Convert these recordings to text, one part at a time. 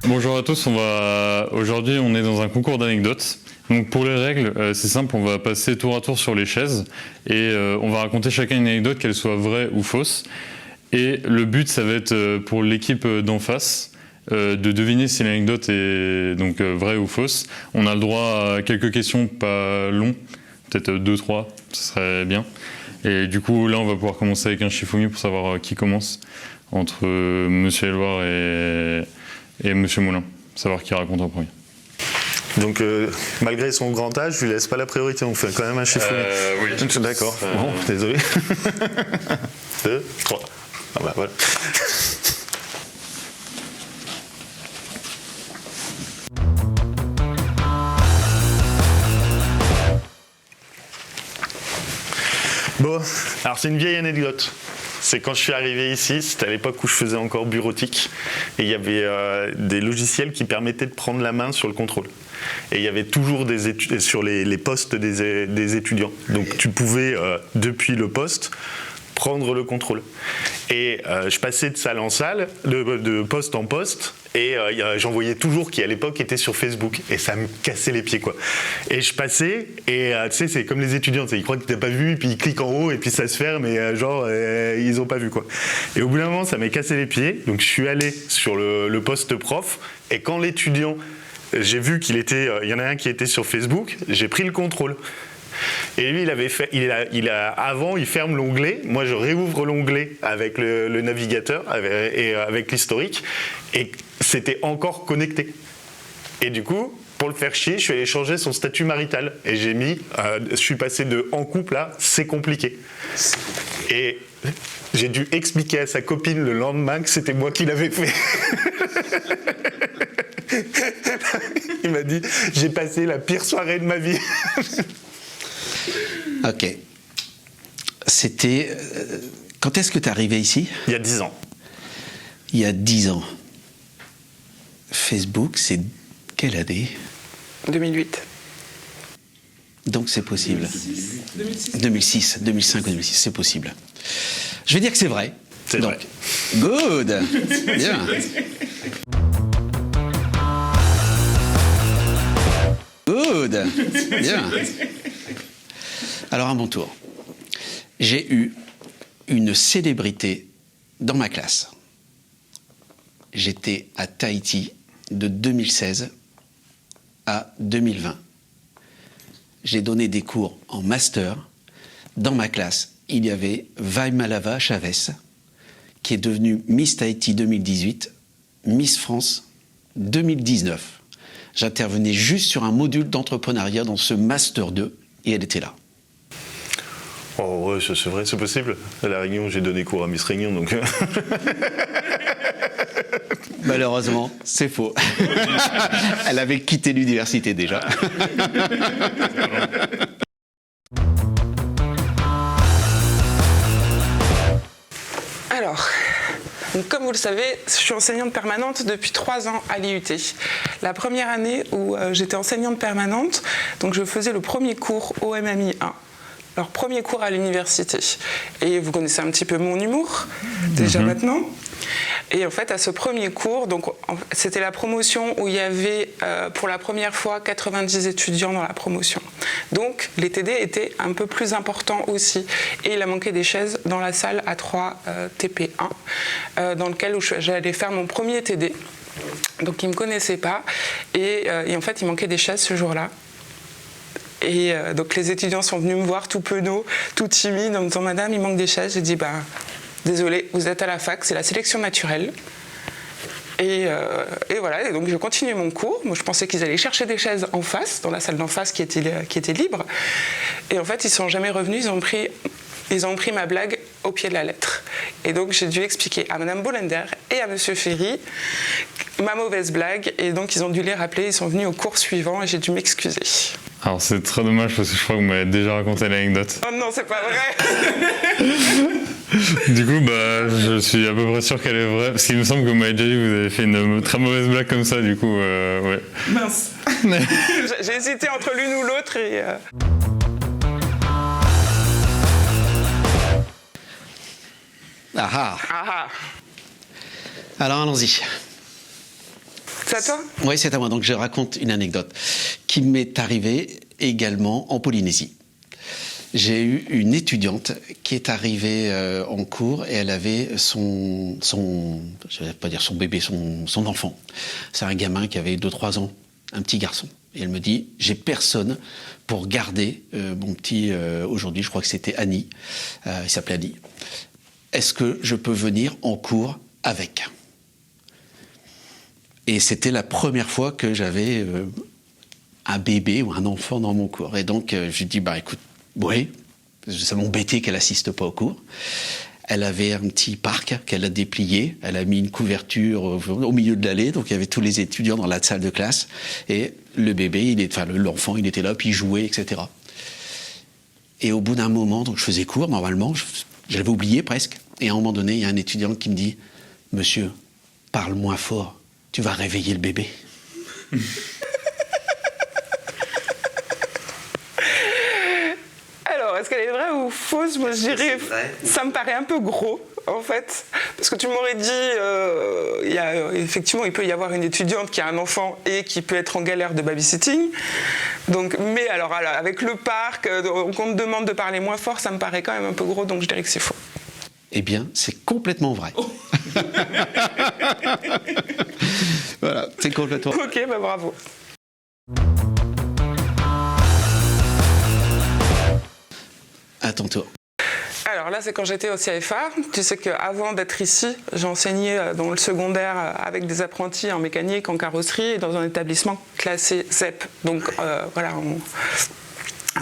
Bonjour à tous, aujourd'hui on est dans un concours d'anecdotes. Donc pour les règles, c'est simple, on va passer tour à tour sur les chaises et on va raconter chacun une anecdote, qu'elle soit vraie ou fausse. Et le but, ça va être pour l'équipe d'en face de deviner si l'anecdote est donc vraie ou fausse. On a le droit à quelques questions pas longues, peut-être 2-3, ce serait bien. Et du coup là on va pouvoir commencer avec un Shifumi pour savoir qui commence entre Monsieur Éluard et Monsieur Moulin, savoir qui raconte en premier. Donc, malgré son grand âge, je lui laisse pas la priorité. On fait quand même un Shifumi. Oui. D'accord. Bon, désolé. 2, 3. Ah bah voilà. Bon, alors c'est une vieille anecdote. C'est quand je suis arrivé ici, c'était à l'époque où je faisais encore bureautique, et il y avait des logiciels qui permettaient de prendre la main sur le contrôle. Et il y avait toujours des études sur les postes des étudiants. Donc tu pouvais, depuis le poste, prendre le contrôle. Et je passais de salle en salle, de poste en poste, et j'en voyais toujours qui à l'époque étaient sur Facebook, et ça me cassait les pieds quoi. Et je passais, et tu sais c'est comme les étudiants, ils croient que t'as pas vu, et puis ils cliquent en haut, et puis ça se ferme, et ils ont pas vu quoi. Et au bout d'un moment ça m'a cassé les pieds, donc je suis allé sur le poste prof, et quand l'étudiant, j'ai vu qu'il était, il y en a un qui était sur Facebook, j'ai pris le contrôle. Et lui, avant, il ferme l'onglet. Moi, je réouvre l'onglet avec le navigateur et avec l'historique. Et c'était encore connecté. Et du coup, pour le faire chier, je suis allé changer son statut marital. Et j'ai mis, je suis passé de en couple à c'est compliqué. Et j'ai dû expliquer à sa copine le lendemain que c'était moi qui l'avais fait. Il m'a dit, j'ai passé la pire soirée de ma vie. Ok. C'était... quand est-ce que tu es arrivé ici? Il y a 10 ans. Il y a 10 ans. Facebook, c'est quelle année? 2008. Donc c'est possible. 2006, 2005 ou 2006, c'est possible. Je vais dire que c'est vrai. C'est vrai. Good. Bien. Good. Bien. Alors à mon tour, j'ai eu une célébrité dans ma classe. J'étais à Tahiti de 2016 à 2020. J'ai donné des cours en master. Dans ma classe, il y avait Vaimalava Chavez, qui est devenue Miss Tahiti 2018, Miss France 2019. J'intervenais juste sur un module d'entrepreneuriat dans ce Master 2, et elle était là. Oh ouais, c'est vrai, c'est possible. À La Réunion, j'ai donné cours à Miss Réunion, donc... Malheureusement, c'est faux. Elle avait quitté l'université déjà. Alors, donc comme vous le savez, je suis enseignante permanente depuis 3 ans à l'IUT. La première année où j'étais enseignante permanente, donc je faisais le premier cours au MMI 1. Leur premier cours à l'université. Et vous connaissez un petit peu mon humour, déjà maintenant. Et en fait, à ce premier cours, donc c'était la promotion où il y avait pour la première fois 90 étudiants dans la promotion. Donc les TD étaient un peu plus importants aussi. Et il a manqué des chaises dans la salle A3 TP1, dans lequel j'allais faire mon premier TD. Donc ils ne me connaissaient pas. Et en fait, il manquait des chaises ce jour-là. Et donc les étudiants sont venus me voir tout penauds, tout timides, en me disant « Madame, il manque des chaises ». J'ai dit « Désolée, vous êtes à la fac, c'est la sélection naturelle ». Et voilà, et donc je continue mon cours. Moi, je pensais qu'ils allaient chercher des chaises en face, dans la salle d'en face qui était libre. Et en fait, ils ne sont jamais revenus, ils ont pris ma blague au pied de la lettre. Et donc j'ai dû expliquer à Madame Bolender et à Monsieur Ferry ma mauvaise blague. Et donc ils ont dû les rappeler, ils sont venus au cours suivant et j'ai dû m'excuser. Alors c'est très dommage parce que je crois que vous m'avez déjà raconté l'anecdote. Oh non, c'est pas vrai. Du coup, je suis à peu près sûr qu'elle est vraie, parce qu'il me semble que vous m'avez déjà dit que vous avez fait une très mauvaise blague comme ça, du coup, ouais. Mince. J'ai hésité entre l'une ou l'autre et... Ah ah. Ah ah. Alors allons-y. C'est à toi? Oui, c'est à moi. Donc je raconte une anecdote qui m'est arrivée également en Polynésie. J'ai eu une étudiante qui est arrivée en cours et elle avait je vais pas dire son bébé, son enfant. C'est un gamin qui avait 2-3 ans, un petit garçon. Et elle me dit, j'ai personne pour garder mon petit, aujourd'hui je crois que c'était Annie, il s'appelait Annie. Est-ce que je peux venir en cours avec? Et c'était la première fois que j'avais un bébé ou un enfant dans mon cours. Et donc je lui dis, bah écoute, oui, ça m'embêtait qu'elle assiste pas au cours. Elle avait un petit parc qu'elle a déplié. Elle a mis une couverture au milieu de l'allée, donc il y avait tous les étudiants dans la salle de classe. Et le bébé, l'enfant, il était là, puis il jouait, etc. Et au bout d'un moment, donc je faisais cours, normalement, j'avais oublié presque. Et à un moment donné, il y a un étudiant qui me dit, « Monsieur, parle moins fort, tu vas réveiller le bébé. » Est-ce qu'elle est vraie ou fausse? Moi, je dirais, ça me paraît un peu gros, en fait. Parce que tu m'aurais dit, effectivement, il peut y avoir une étudiante qui a un enfant et qui peut être en galère de babysitting. Donc, mais alors, avec le parc, qu'on te demande de parler moins fort, ça me paraît quand même un peu gros, donc je dirais que c'est faux. Eh bien, c'est complètement vrai. Oh. Voilà, c'est complètement... Ok, bah bravo. À ton tour. Alors là, c'est quand j'étais au CFA. Tu sais qu'avant d'être ici, j'enseignais dans le secondaire avec des apprentis en mécanique, en carrosserie et dans un établissement classé ZEP. Donc voilà,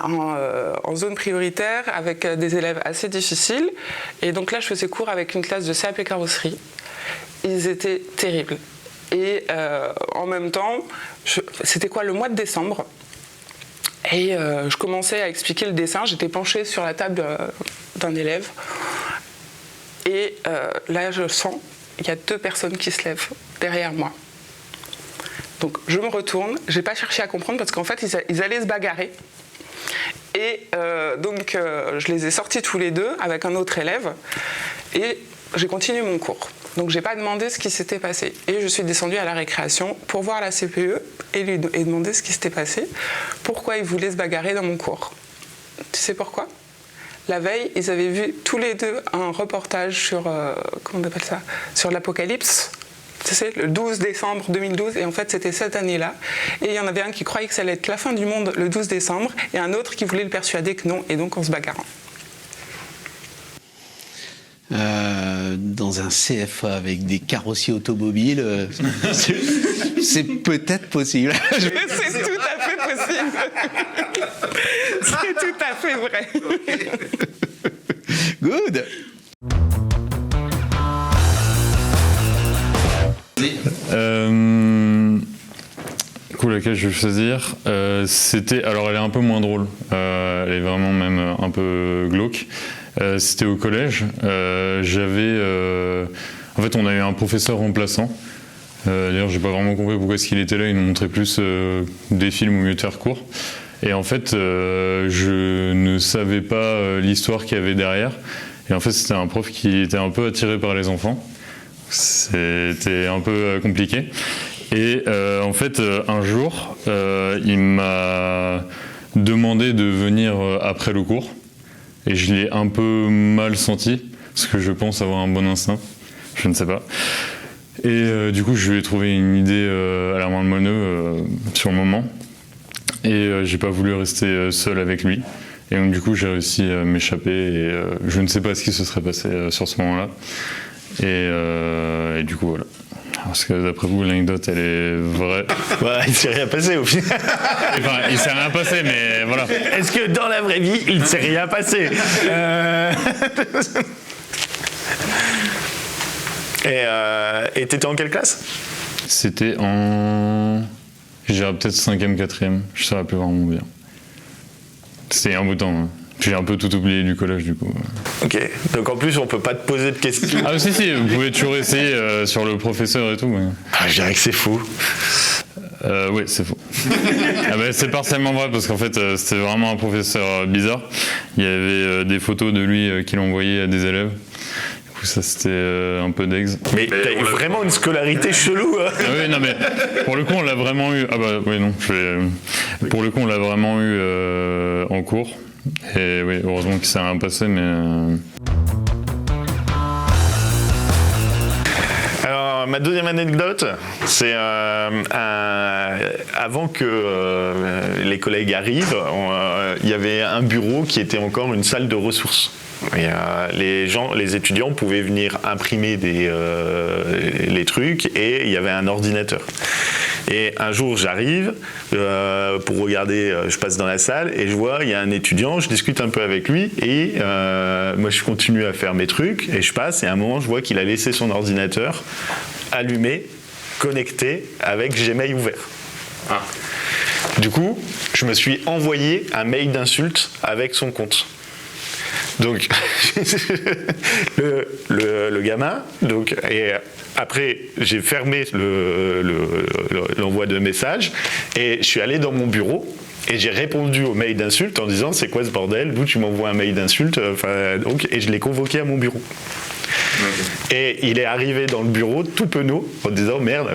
en zone prioritaire avec des élèves assez difficiles. Et donc là, je faisais cours avec une classe de CAP et carrosserie. Ils étaient terribles. Et en même temps, c'était quoi, le mois de décembre? Et je commençais à expliquer le dessin, j'étais penchée sur la table d'un élève. Et là, je sens, il y a 2 personnes qui se lèvent derrière moi. Donc je me retourne, je n'ai pas cherché à comprendre parce qu'en fait, ils allaient se bagarrer. Et donc je les ai sortis tous les 2 avec un autre élève. Et j'ai continué mon cours. Donc, je n'ai pas demandé ce qui s'était passé. Et je suis descendue à la récréation pour voir la CPE et demander ce qui s'était passé. Pourquoi ils voulaient se bagarrer dans mon cours. Tu sais pourquoi? La veille, ils avaient vu tous les 2 un reportage sur, comment on appelle ça, sur l'Apocalypse. Tu sais, le 12 décembre 2012. Et en fait, c'était cette année-là. Et il y en avait un qui croyait que ça allait être la fin du monde le 12 décembre. Et un autre qui voulait le persuader que non. Et donc, en se bagarrant. Dans un CFA avec des carrossiers automobiles, c'est peut-être possible. C'est tout à fait possible. C'est tout à fait vrai. Good. Laquelle je vais choisir, c'était, alors elle est un peu moins drôle, elle est vraiment même un peu glauque. C'était au collège. En fait, on a eu un professeur remplaçant. D'ailleurs, j'ai pas vraiment compris pourquoi est-ce qu'il était là. Il nous montrait plus des films ou mieux de faire court. Et en fait, je ne savais pas l'histoire qu'il y avait derrière. Et en fait, c'était un prof qui était un peu attiré par les enfants. C'était un peu compliqué. Et en fait, un jour, il m'a demandé de venir après le cours. Et je l'ai un peu mal senti, parce que je pense avoir un bon instinct. Je ne sais pas. Et du coup, je lui ai trouvé une idée à la main de mono sur le moment. Et j'ai pas voulu rester seul avec lui. Et donc du coup, j'ai réussi à m'échapper. Et je ne sais pas ce qui se serait passé sur ce moment-là. Et du coup, voilà. Parce que d'après vous, l'anecdote, elle est vraie. Ouais, il ne s'est rien passé au final. Enfin, il ne s'est rien passé, mais voilà. Est-ce que dans la vraie vie, il ne s'est rien passé Et t'étais en quelle classe? C'était en... Je dirais peut-être 5e, 4e. Je ne saurais plus vraiment bien. C'était un bout de temps. Hein. J'ai un peu tout oublié du collège, du coup. Ok, donc en plus, on peut pas te poser de questions. Ah si, vous pouvez toujours essayer sur le professeur et tout. Mais... Ah, je dirais que c'est faux. Oui, c'est faux. C'est partiellement vrai, parce qu'en fait, c'était vraiment un professeur bizarre. Il y avait des photos de lui qu'il envoyait à des élèves. Du coup, ça c'était un peu d'ex. Mais t'as eu vraiment une scolarité chelou, hein. Ah oui, non mais pour le coup on l'a vraiment eu. Ah bah oui non. Pour le coup on l'a vraiment eu en cours. Et oui, heureusement qu'il s'est rien passé, mais. Alors ma deuxième anecdote, c'est avant que les collègues arrivent, il y y avait un bureau qui était encore une salle de ressources. Et, les étudiants pouvaient venir imprimer les trucs et il y avait un ordinateur. Et un jour, j'arrive pour regarder, je passe dans la salle et je vois, il y a un étudiant, je discute un peu avec lui et moi, je continue à faire mes trucs et je passe et à un moment, je vois qu'il a laissé son ordinateur allumé, connecté avec Gmail ouvert. Ah. Du coup, je me suis envoyé un mail d'insulte avec son compte. Donc, le gamin, donc, et après, j'ai fermé l'envoi de messages et je suis allé dans mon bureau et j'ai répondu au mail d'insulte en disant c'est quoi ce bordel, d'où tu m'envoies un mail d'insulte, donc, et je l'ai convoqué à mon bureau. Okay. Et il est arrivé dans le bureau tout penaud en disant merde,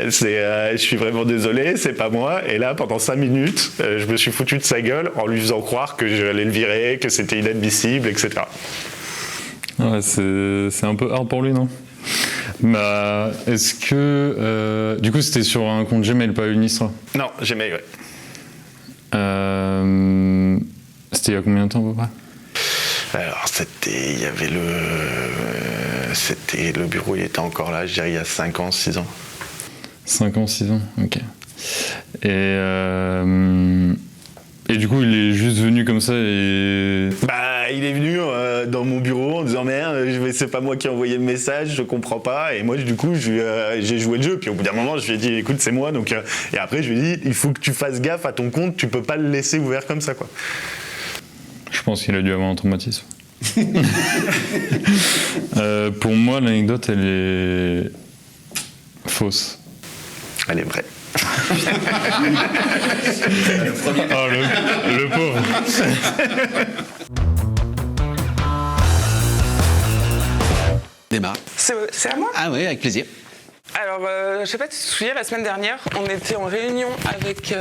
je suis vraiment désolé, c'est pas moi. Et là, pendant 5 minutes, je me suis foutu de sa gueule en lui faisant croire que j'allais le virer, que c'était inadmissible, etc. Ouais, c'est un peu hard pour lui, non? Bah, est-ce que du coup c'était sur un compte Gmail, pas Unistra? Non, Gmail, ouais. C'était il y a combien de temps à peu près? Alors il y avait le bureau, il était encore là, je dirais il y a 5 ans, 6 ans. 5 ans, 6 ans, ok. Et du coup, il est juste venu comme ça et... Bah, il est venu dans mon bureau en disant merde, c'est pas moi qui ai envoyé le message, je comprends pas. Et moi, du coup, j'ai joué le jeu. Puis au bout d'un moment, je lui ai dit écoute, c'est moi. Donc, et après, je lui ai dit il faut que tu fasses gaffe à ton compte, tu peux pas le laisser ouvert comme ça, quoi. Je pense qu'il a dû avoir un traumatisme. Pour moi, l'anecdote, elle est fausse. Elle est vraie. Oh, le pauvre. Démarre. C'est à moi? Ah oui, avec plaisir. Alors, je sais pas si tu te souviens, la semaine dernière, on était en réunion avec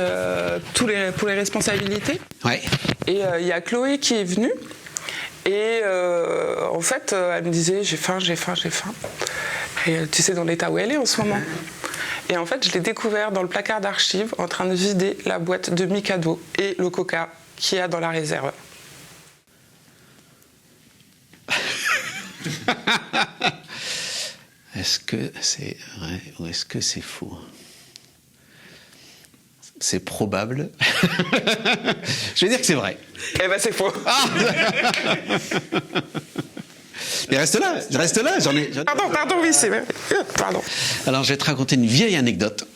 pour les responsabilités. Ouais. Et il y a Chloé qui est venue. Et en fait, elle me disait j'ai faim. Et tu sais dans l'état où elle est en ce moment. Et en fait, je l'ai découvert dans le placard d'archives en train de vider la boîte de Mikado et le coca qu'il y a dans la réserve. Est-ce que c'est vrai ou est-ce que c'est faux? C'est probable. Je vais dire que c'est vrai. Eh ben c'est faux. Ah mais reste là. Pardon, oui, c'est vrai. Pardon. Alors, je vais te raconter une vieille anecdote.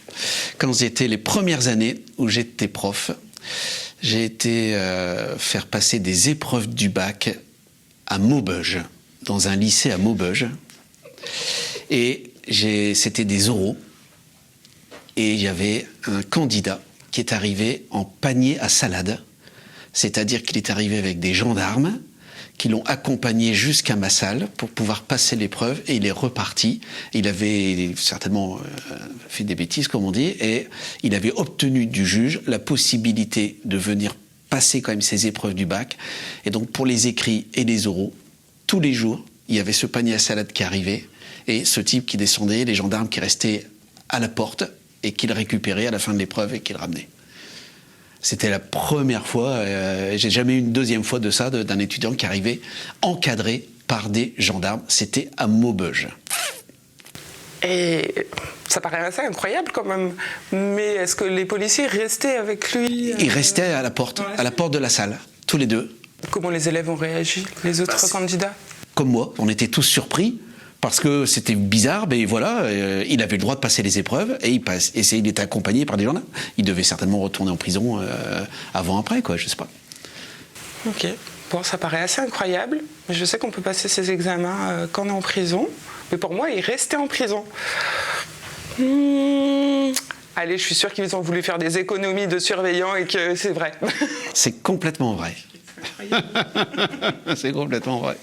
Quand c'était les premières années où j'étais prof, j'ai été faire passer des épreuves du bac à Maubeuge, dans un lycée à Maubeuge. Et c'était des oraux. Et il y avait un candidat qui est arrivé en panier à salade. C'est-à-dire qu'il est arrivé avec des gendarmes qui l'ont accompagné jusqu'à ma salle pour pouvoir passer l'épreuve et il est reparti. Il avait certainement fait des bêtises, comme on dit, et il avait obtenu du juge la possibilité de venir passer quand même ses épreuves du bac. Et donc pour les écrits et les oraux, tous les jours, il y avait ce panier à salade qui arrivait et ce type qui descendait, les gendarmes qui restaient à la porte et qui le récupéraient à la fin de l'épreuve et qui le ramenaient. C'était la première fois, j'ai jamais eu une deuxième fois de ça, d'un étudiant qui arrivait encadré par des gendarmes. C'était à Maubeuge. Et ça paraît assez incroyable quand même. Mais est-ce que les policiers restaient avec lui? Ils restaient à la porte de la salle, tous les deux. Comment les élèves ont réagi, les autres candidats? Comme moi, on était tous surpris. Parce que c'était bizarre, mais voilà, il avait le droit de passer les épreuves et il était accompagné par des gendarmes. Il devait certainement retourner en prison avant-après, quoi, je sais pas. Ok, bon, ça paraît assez incroyable, mais je sais qu'on peut passer ses examens quand on est en prison. Mais pour moi, il restait en prison. Allez, je suis sûre qu'ils ont voulu faire des économies de surveillants et que c'est vrai. C'est complètement vrai. C'est complètement vrai.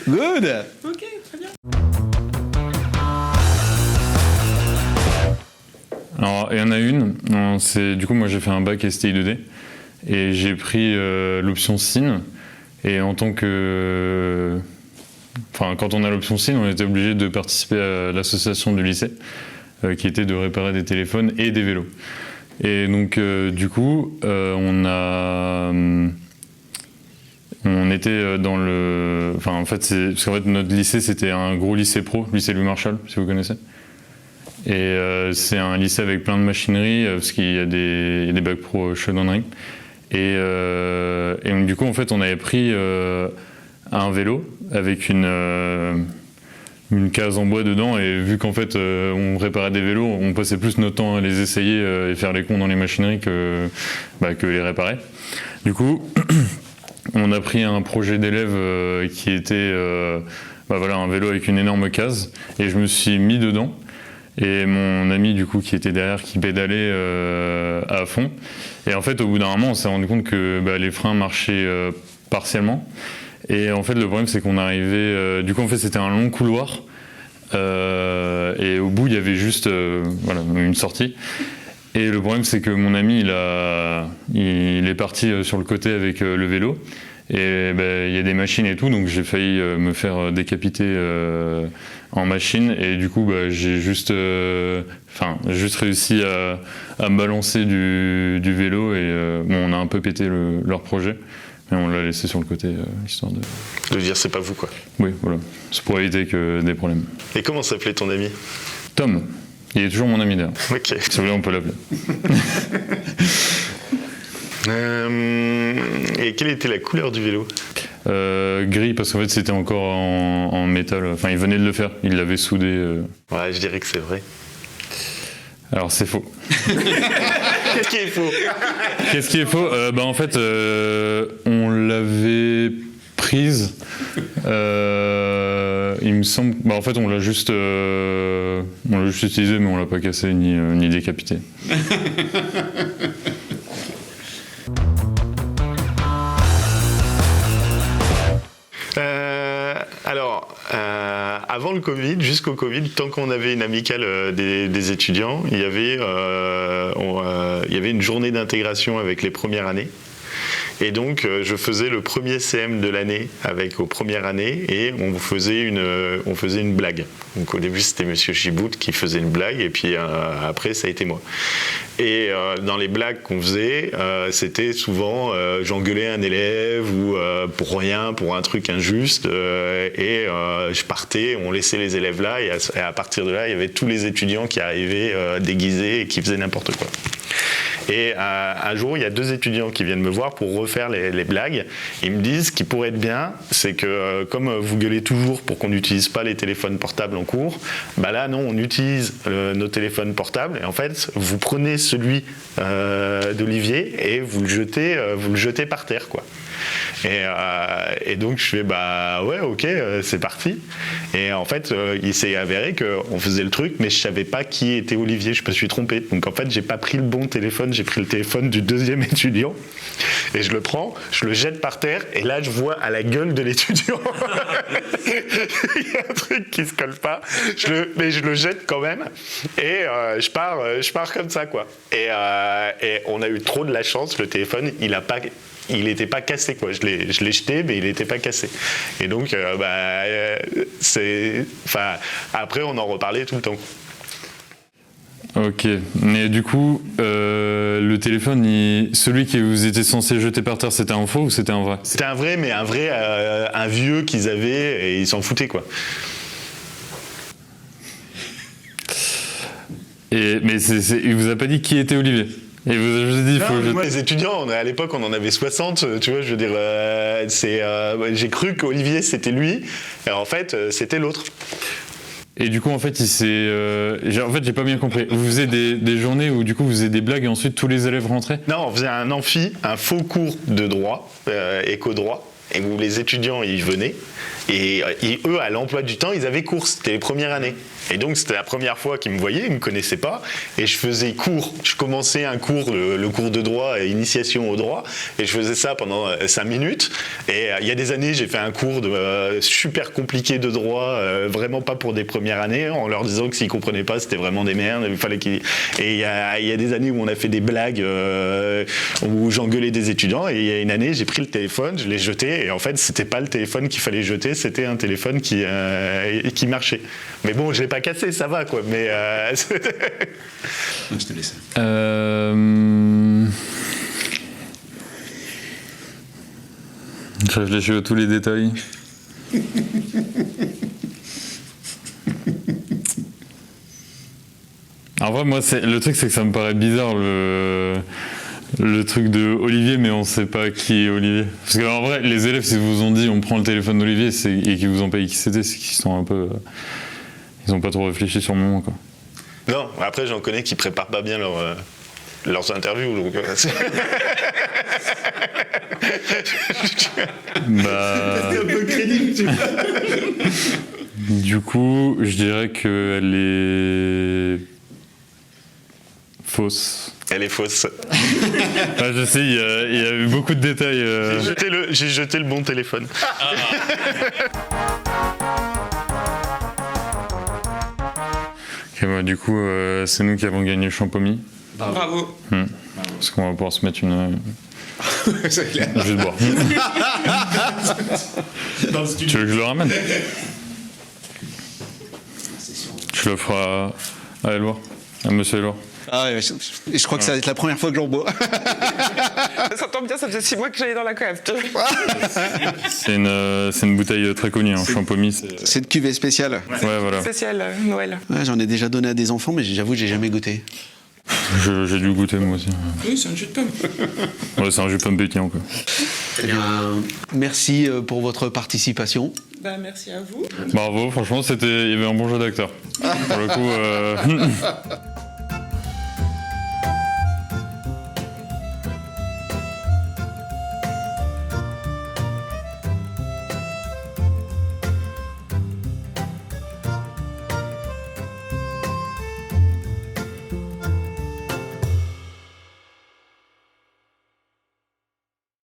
Good. Ok, très bien. Alors, il y en a une. Du coup, moi, j'ai fait un bac STI 2D et j'ai pris l'option SIN. Et en tant que... Enfin, quand on a l'option SIN, on était obligé de participer à l'association du lycée, qui était de réparer des téléphones et des vélos. Et donc, du coup, on était dans le... Enfin, en fait, parce qu'en fait, notre lycée, c'était un gros lycée pro, lycée Louis Marchal, si vous connaissez. Et c'est un lycée avec plein de machinerie, parce qu'il y a des bacs pro chaudronnerie. Et donc, du coup, en fait, on avait pris un vélo avec une case en bois dedans, et vu qu'en fait, on réparait des vélos, on passait plus notre temps à les essayer et faire les cons dans les machineries que les réparer. Du coup, on a pris un projet d'élève qui était un vélo avec une énorme case, et je me suis mis dedans. Et mon ami du coup qui était derrière, qui pédalait à fond. Et en fait au bout d'un moment on s'est rendu compte que les freins marchaient partiellement. Et en fait le problème c'est qu'on arrivait... du coup en fait c'était un long couloir. Et au bout il y avait juste une sortie. Et le problème c'est que mon ami il est parti sur le côté avec le vélo. Et il y a des machines et tout, donc j'ai failli me faire décapiter en machine, et du coup j'ai juste réussi à me balancer du vélo, et on a un peu pété leur projet, mais on l'a laissé sur le côté histoire de dire c'est pas vous quoi. Oui, voilà, c'est pour éviter des problèmes. Et comment s'appelait ton ami? Tom, il est toujours mon ami d'ailleurs. Ok. Si vous voulez on peut l'appeler. Et quelle était la couleur du vélo? Gris, parce qu'en fait c'était encore en métal, enfin il venait de le faire, il l'avait soudé. Ouais, je dirais que c'est vrai. Alors c'est faux. Qu'est-ce qui est faux? Qu'est-ce qui est faux? En fait on l'avait prise, il me semble, en fait on l'a juste utilisé, mais on l'a pas cassé ni décapité. Avant le Covid, jusqu'au Covid, tant qu'on avait une amicale des étudiants, il y avait une journée d'intégration avec les premières années. Et donc, je faisais le premier CM de l'année aux premières années, et on faisait une blague. Donc, au début, c'était Monsieur Chibout qui faisait une blague, et puis après, ça a été moi. Et dans les blagues qu'on faisait, c'était souvent j'engueulais un élève ou pour rien, pour un truc injuste, et je partais, on laissait les élèves là, et à partir de là, il y avait tous les étudiants qui arrivaient déguisés et qui faisaient n'importe quoi. Et un jour, il y a 2 étudiants qui viennent me voir pour refaire les blagues. Ils me disent ce qui pourrait être bien, c'est que comme vous gueulez toujours pour qu'on n'utilise pas les téléphones portables en cours, là non, on utilise nos téléphones portables, et en fait, vous prenez celui d'Olivier et vous le jetez par terre, quoi. Et donc je fais ouais, ok, c'est parti. Et en fait il s'est avéré qu'on faisait le truc, mais je savais pas qui était Olivier, je me suis trompé. Donc en fait j'ai pas pris le bon téléphone, j'ai pris le téléphone du 2e étudiant, et je le prends, je le jette par terre, et là je vois à la gueule de l'étudiant il y a un truc qui se colle pas, mais je le jette quand même, et je pars comme ça, quoi. Et on a eu trop de la chance, le téléphone il n'était pas cassé, quoi. Je l'ai jeté, mais il n'était pas cassé. Et donc, après, on en reparlait tout le temps. Ok, mais du coup, le téléphone, celui que vous étiez censé jeter par terre, c'était un faux ou c'était un vrai? C'était un vrai, mais un vieux qu'ils avaient, et ils s'en foutaient, quoi. Mais il vous a pas dit qui était Olivier? Et vous avez dit, moi, les étudiants, à l'époque, on en avait 60, tu vois, je veux dire, j'ai cru qu'Olivier, c'était lui, et en fait, c'était l'autre. Et du coup, en fait, j'ai pas bien compris. Vous faisiez des journées où, du coup, vous faisiez des blagues, et ensuite, tous les élèves rentraient? Non, on faisait un faux cours de droit, éco-droit, et où les étudiants, ils venaient, Et eux, à l'emploi du temps, ils avaient cours. C'était les premières années. Et donc, c'était la première fois qu'ils me voyaient, ils ne me connaissaient pas. Et je faisais cours. Je commençais un cours, le cours de droit, initiation au droit. Et je faisais ça pendant 5 minutes. Et il y a des années, j'ai fait un cours super compliqué de droit, vraiment pas pour des premières années, en leur disant que s'ils ne comprenaient pas, c'était vraiment des merdes. Il fallait qu'ils... Et il y a des années où on a fait des blagues, où j'engueulais des étudiants. Et il y a une année, j'ai pris le téléphone, je l'ai jeté. Et en fait, c'était pas le téléphone qu'il fallait jeter, c'était un téléphone qui marchait. Mais bon, je l'ai pas cassé, ça va quoi. Mais Je te laisse. Je réfléchis à tous les détails. En vrai, moi, le truc, c'est que ça me paraît bizarre le truc de Olivier, mais on sait pas qui est Olivier. Parce qu'en vrai, les élèves, s'ils vous ont dit on prend le téléphone d'Olivier et qu'ils vous ont pas dit qui c'était, c'est qu'ils sont un peu. Ils ont pas trop réfléchi sur le moment, quoi. non, après, j'en connais qui préparent pas bien leurs interviews. Donc, Bah, un peu crédible, tu vois. du coup, je dirais qu'elle est fausse. elle est fausse. Ah, je sais, il y a eu beaucoup de détails. J'ai jeté le bon téléphone. Ok, bah, du coup, c'est nous qui avons gagné le Champomy. Bravo. Parce qu'on va pouvoir se mettre une. C'est clair. Je vais te boire. Dans le Tu studio. veux que je le ramène? Je le ferai à Éloi, à Monsieur Éloi. Ah ouais, je crois que ça va être la première fois que j'en bois. Ça tombe bien, ça faisait 6 mois que j'allais dans la cave. C'est une bouteille très connue, hein. Champomy. C'est... C'est de cuvée spéciale. Ouais, voilà. Spécial Noël. Ouais, j'en ai déjà donné à des enfants, mais j'avoue, j'ai jamais goûté. J'ai dû goûter moi aussi. Oui, c'est un jus de pomme. Ouais, c'est un jus de pomme pétillant, quoi. Eh bien, merci pour votre participation. Bah, merci à vous. Bravo, franchement, il y avait un bon jeu d'acteur. Pour le coup.